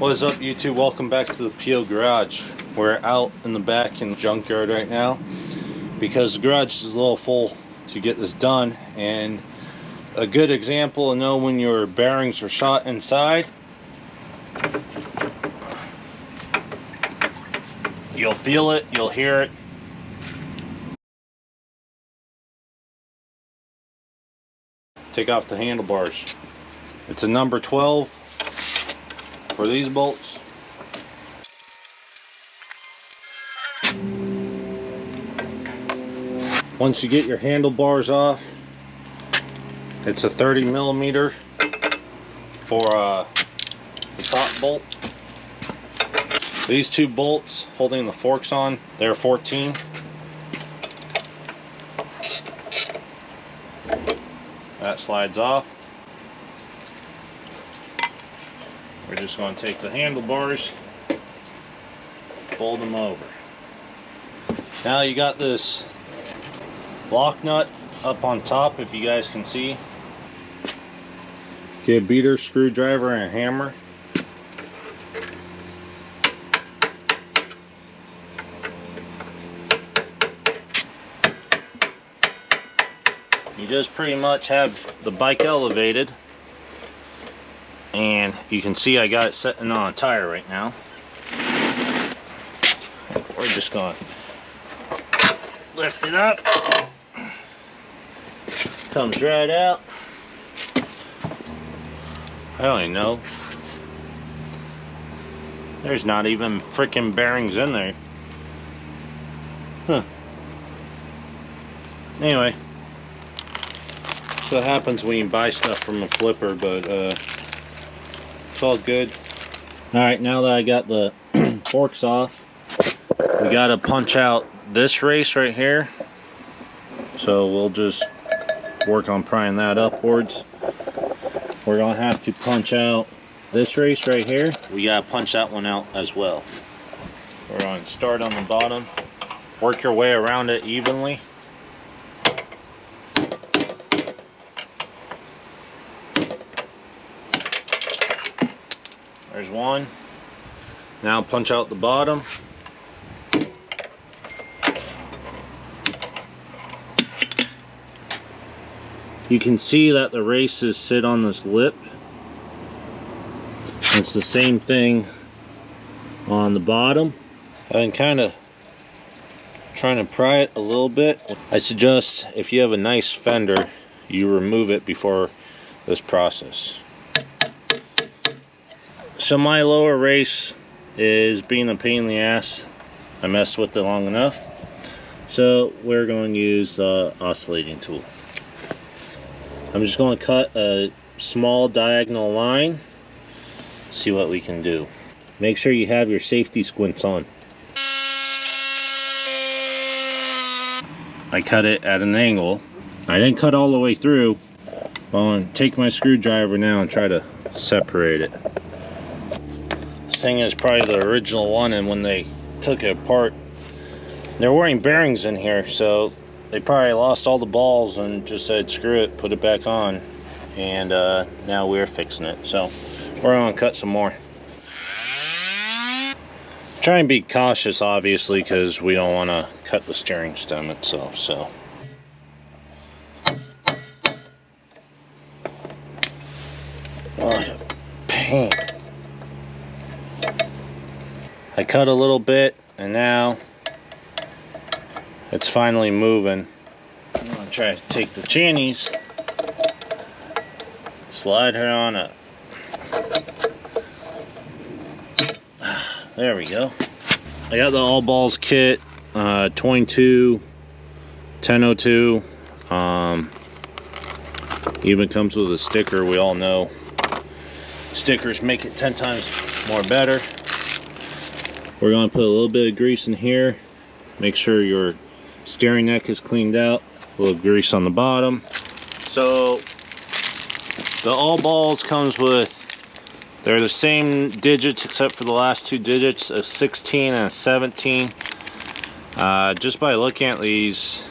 What is up, YouTube? Welcome back to the PO Garage. We're out in the back in the junkyard right now because the garage is a little full to get this done. And a good example to know when your bearings are shot inside, you'll feel it, you'll hear it. Take off the handlebars. It's a number 12 for these bolts. Once you get your handlebars off, it's a 30 millimeter for the top bolt. These two bolts holding the forks on, they're 14. That slides off. We're just going to take the handlebars, fold them over. Now you got this lock nut up on top, if you guys can see. Get a beater, screwdriver, and a hammer. You just pretty much have the bike elevated, and you can see I got it sitting on a tire right now. We're just going to lift it up. Comes right out. I don't even know. There's not even freaking bearings in there. Huh. Anyway. So what happens when you buy stuff from a flipper, but it's all good. Alright, now that I got the forks off, we gotta punch out this race right here. So we'll just work on prying that upwards. We're gonna have to punch out this race right here. We gotta punch that one out as well. We're gonna start on the bottom, work your way around it evenly. There's one. Now punch out the bottom. You can see that the races sit on this lip. It's the same thing on the bottom. I've been kind of trying to pry it a little bit. I suggest if you have a nice fender, you remove it before this process. So my lower race is being a pain in the ass. I messed with it long enough. So we're going to use the oscillating tool. I'm just going to cut a small diagonal line. See what we can do. Make sure you have your safety squints on. I cut it at an angle. I didn't cut all the way through. I'm going to take my screwdriver now and try to separate it. This thing is probably the original one, and when they took it apart, there weren't bearings in here, so they probably lost all the balls and just said screw it, put it back on, and now we're fixing it. So we're gonna cut some more. Try and be cautious, obviously, because we don't want to cut the steering stem itself. So what a pain. I cut a little bit, and now it's finally moving. I'm gonna try to take the channies, slide her on up. There we go. I got the all balls kit, 22, 1002. Even comes with a sticker. We all know stickers make it 10 times more better. We're going to put a little bit of grease in here. Make sure your steering neck is cleaned out. A little grease on the bottom. So the all balls comes with, they're the same digits except for the last two digits, a 16 and a 17. Just by looking at these,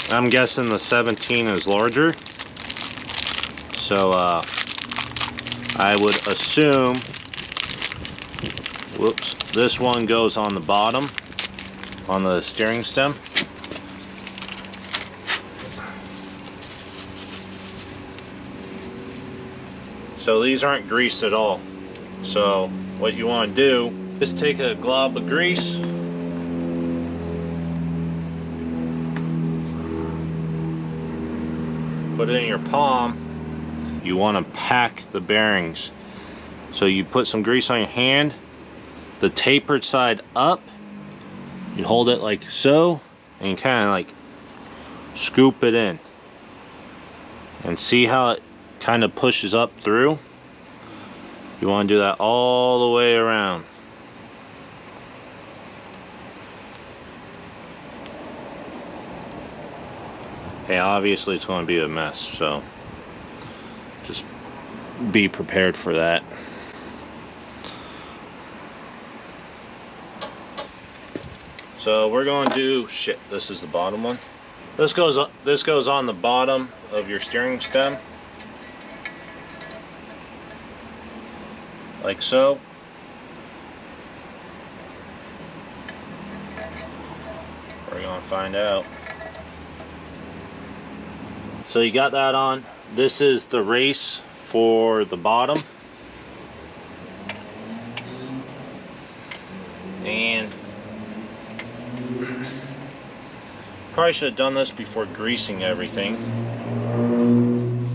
I'm guessing the 17 is larger. So I would assume, whoops, this one goes on the bottom, on the steering stem. So these aren't greased at all. So what you want to do is take a glob of grease, put it in your palm. You want to pack the bearings. So you put some grease on your hand, the tapered side up, you hold it like so, and you kind of like scoop it in. And see how it kind of pushes up through? You want to do that all the way around. Okay, obviously it's going to be a mess, so just be prepared for that. So we're going to do, shit, this is the bottom one. This goes on the bottom of your steering stem. Like so. We're going to find out. So you got that on. This is the race for the bottom. And probably should have done this before greasing everything.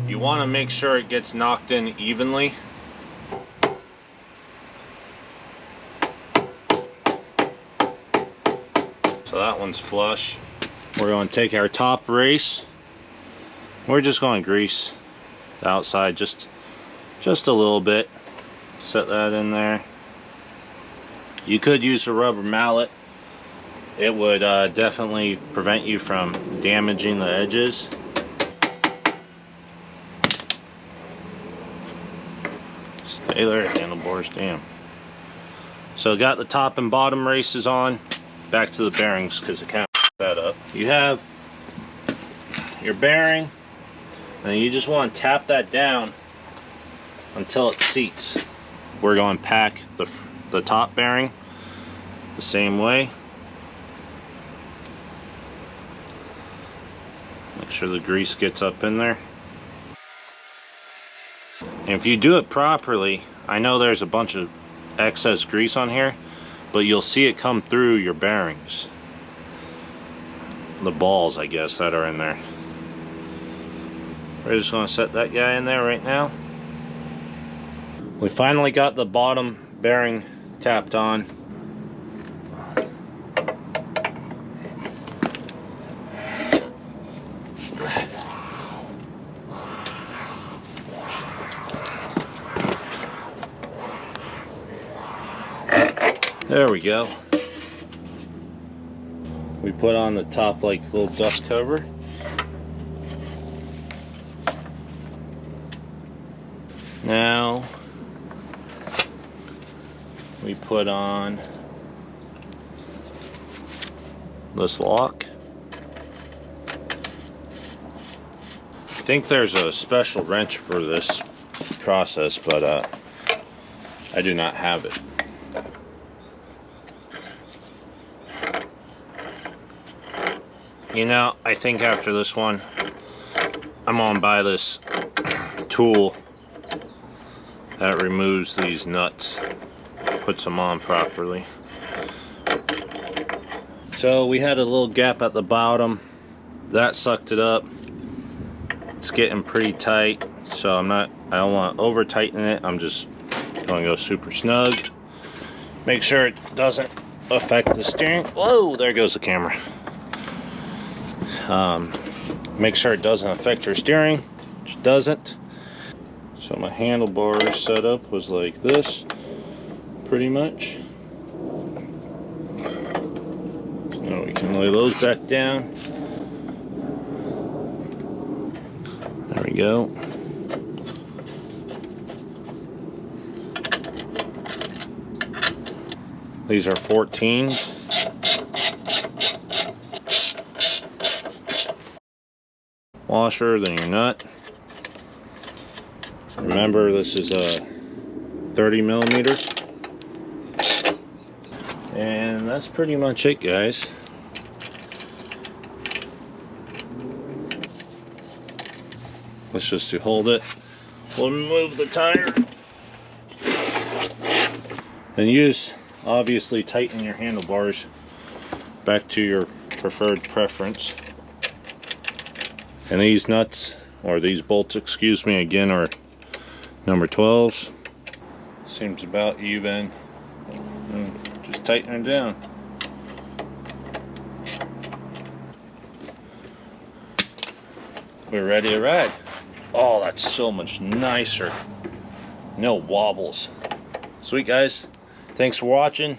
You want to make sure it gets knocked in evenly. So that one's flush. We're going to take our top race. We're just going to grease the outside just a little bit. Set that in there. You could use a rubber mallet. It would definitely prevent you from damaging the edges. Stay there, handlebars, damn. So got the top and bottom races on. Back to the bearings because it kind of that up. You have your bearing, and you just want to tap that down until it seats. We're going to pack the top bearing the same way. Make sure the grease gets up in there. And if you do it properly, I know there's a bunch of excess grease on here, but you'll see it come through your bearings. The balls, I guess, that are in there. We're just going to set that guy in there right now. We finally got the bottom bearing tapped on. There we go. We put on the top like little dust cover. Now we put on this lock. I think there's a special wrench for this process, but I do not have it. You know, I think after this one, I'm gonna buy this tool that removes these nuts, puts them on properly. So we had a little gap at the bottom, that sucked it up. It's getting pretty tight, so I don't want to over tighten it. I'm just gonna go super snug. Make sure it doesn't affect the steering. Whoa, there goes the camera. Make sure it doesn't affect your steering, which doesn't. So my handlebar setup was like this, pretty much. So now we can lay those back down. There we go. These are 14s. Washer, then your nut. Remember, this is a 30 millimeters. And that's pretty much it, guys. Let's just to hold it. We'll remove the tire. And use, obviously, tighten your handlebars back to your preferred preference. And these nuts, or these bolts, excuse me, again are number 12s. Seems about even. And just tighten it down. We're ready to ride. Oh, that's so much nicer. No wobbles. Sweet, guys. Thanks for watching.